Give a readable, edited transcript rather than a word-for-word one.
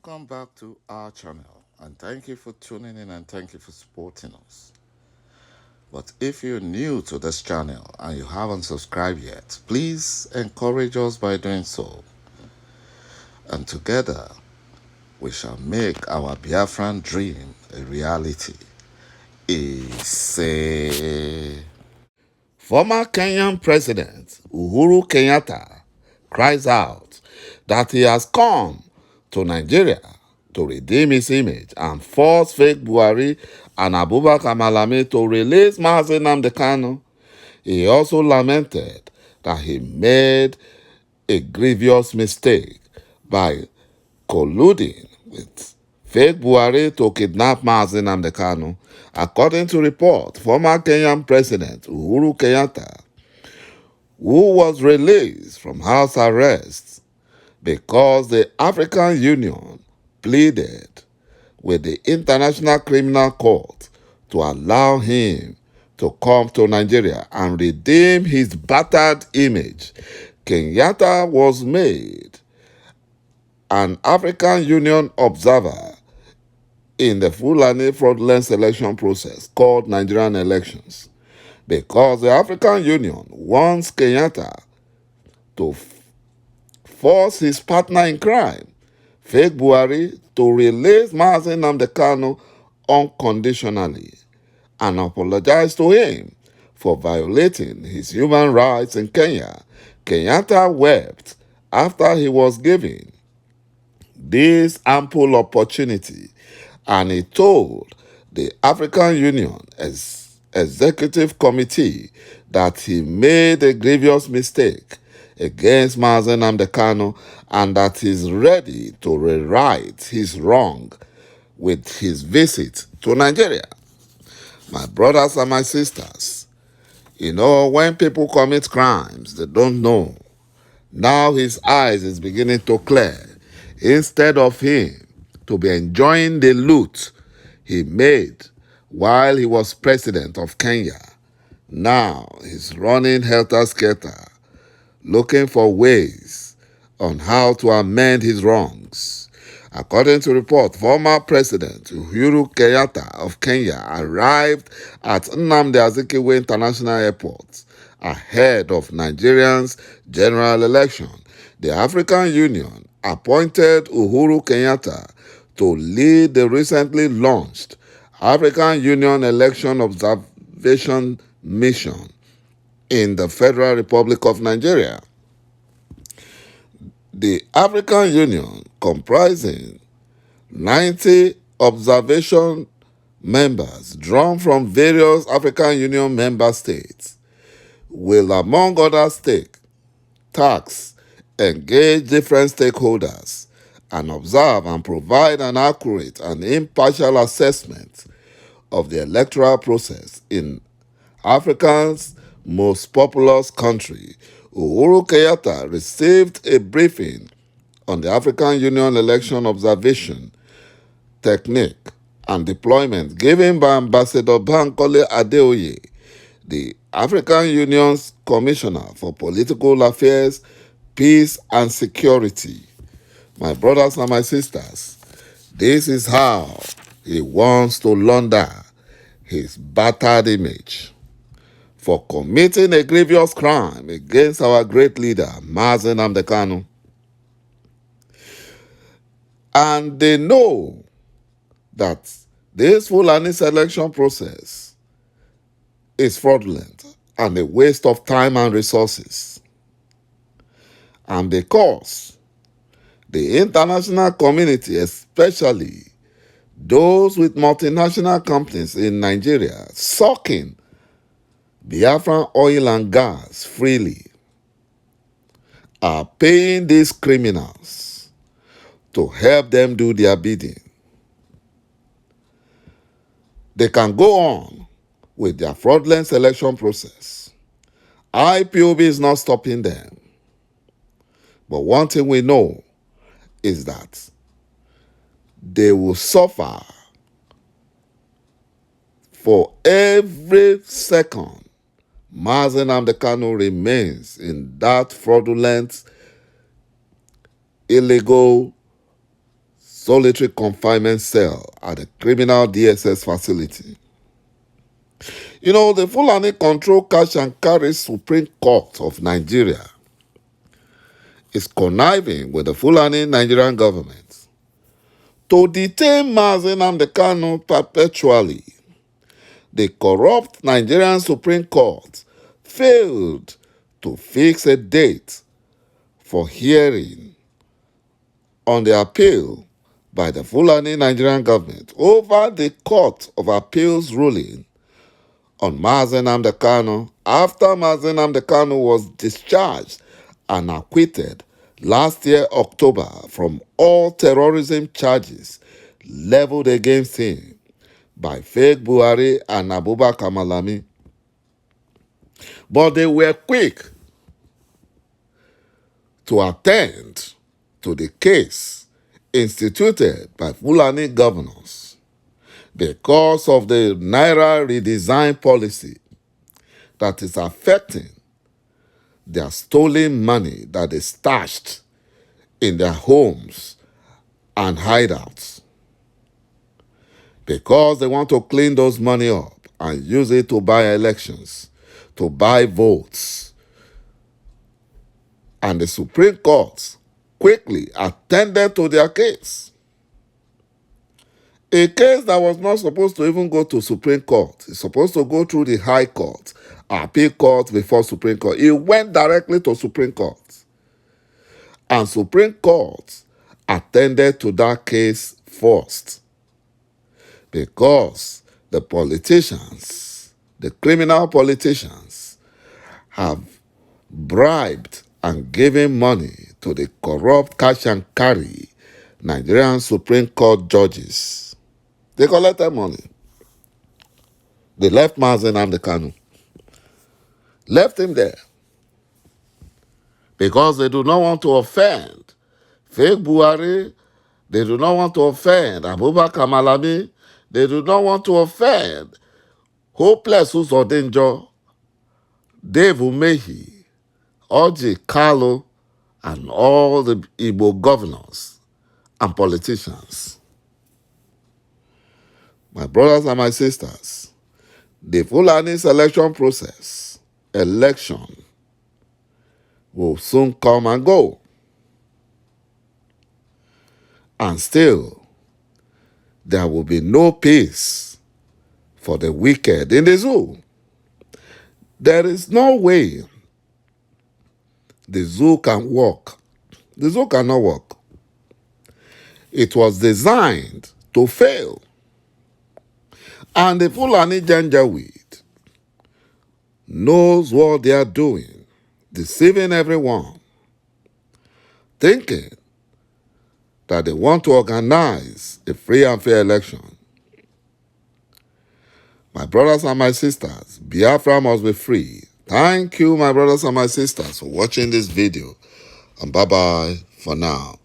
Welcome back to our channel, and thank you for tuning in and thank you for supporting us. But if you're new to this channel and you haven't subscribed yet, please encourage us by doing so. And together, we shall make our Biafran dream a reality. Former Kenyan President Uhuru Kenyatta cries out that he has come to Nigeria to redeem his image and force fake Buhari and Abubakar Malami to release Mazi Nnamdi Kanu. He also lamented that he made a grievous mistake by colluding with fake Buhari to kidnap Mazi Nnamdi Kanu. According to report, former Kenyan President Uhuru Kenyatta, who was released from house arrest because the African Union pleaded with the International Criminal Court to allow him to come to Nigeria and redeem his battered image. Kenyatta was made an African Union observer in the Fulani fraudulent selection process called Nigerian elections because the African Union wants Kenyatta to force his partner in crime, fake Buhari, to release Mazi Nnamdi Kanu unconditionally and apologize to him for violating his human rights in Kenya. Kenyatta wept after he was given this ample opportunity, and he told the African Union Executive Committee that he made a grievous mistake against Mazi Nnamdi Kanu and that he's ready to rewrite his wrong with his visit to Nigeria. My brothers and my sisters, when people commit crimes they don't know, now his eyes is beginning to clear. Instead of him to be enjoying the loot he made while he was president of Kenya, now he's running helter-skelter, looking for ways on how to amend his wrongs. According to report, former President Uhuru Kenyatta of Kenya arrived at Nnamdi Azikiwe International Airport ahead of Nigeria's general election. The African Union appointed Uhuru Kenyatta to lead the recently launched African Union Election Observation Mission in the Federal Republic of Nigeria. The African Union, comprising 90 observation members drawn from various African Union member states, will, among other tasks, engage different stakeholders and observe and provide an accurate and impartial assessment of the electoral process in Africa's most populous country. Uhuru Kenyatta received a briefing on the African Union election observation technique and deployment given by Ambassador Bankole Adeoye, the African Union's Commissioner for Political Affairs, Peace and Security. My brothers and my sisters, this is how he wants to launder his battered image for committing a grievous crime against our great leader, Mazi Nnamdi Kanu. And they know that this Fulani selection process is fraudulent and a waste of time and resources. And because the international community, especially those with multinational companies in Nigeria, sucking Biafran oil and gas freely, are paying these criminals to help them do their bidding. They can go on with their fraudulent selection process. IPOB is not stopping them. But one thing we know is that they will suffer for every second Mazi Nnamdi Kanu remains in that fraudulent, illegal solitary confinement cell at the criminal DSS facility. You know, the Fulani control káዀÌívòúè Supreme Court of Nigeria is conniving with the Fulani Nigerian government to detain Mazi Nnamdi Kanu perpetually. The corrupt Nigerian Supreme Court failed to fix a date for hearing on the appeal by the Fulani Nigerian government over the Court of Appeals ruling on Mazi Nnamdi Kanu after Mazi Nnamdi Kanu was discharged and acquitted last year October from all terrorism charges leveled against him by fake Buhari and Abubakar Malami. But they were quick to attend to the case instituted by Fulani governors because of the Naira redesign policy that is affecting their stolen money that is stashed in their homes and hideouts. Because they want to clean those money up and use it to buy elections, to buy votes. And the Supreme Court quickly attended to their case. A case that was not supposed to even go to Supreme Court. It's supposed to go through the High Court, Appeal Court before Supreme Court. It went directly to Supreme Court. And Supreme Court attended to that case first. Because the politicians, the criminal politicians, have bribed and given money to the corrupt káÂÌívòúè Nigerian Supreme Court judges. They collected money. They left Mazi Nnamdi Kanu. Left him there. Because they do not want to offend fake Buhari. They do not want to offend Abubakar Malami. They do not want to offend Hopeless Uzodinjo, Dave Umehi, Orji Kalu, and all the Igbo governors and politicians. My brothers and my sisters, the Fulani selection process, election, will soon come and go. And still, there will be no peace for the wicked in the zoo. There is no way the zoo can work. The zoo cannot work. It was designed to fail. And the Fulani Janjaweed knows what they are doing, deceiving everyone, thinking that they want to organize a free and fair election. My brothers and my sisters, Biafra must be free. Thank you, my brothers and my sisters, for watching this video. And bye-bye for now.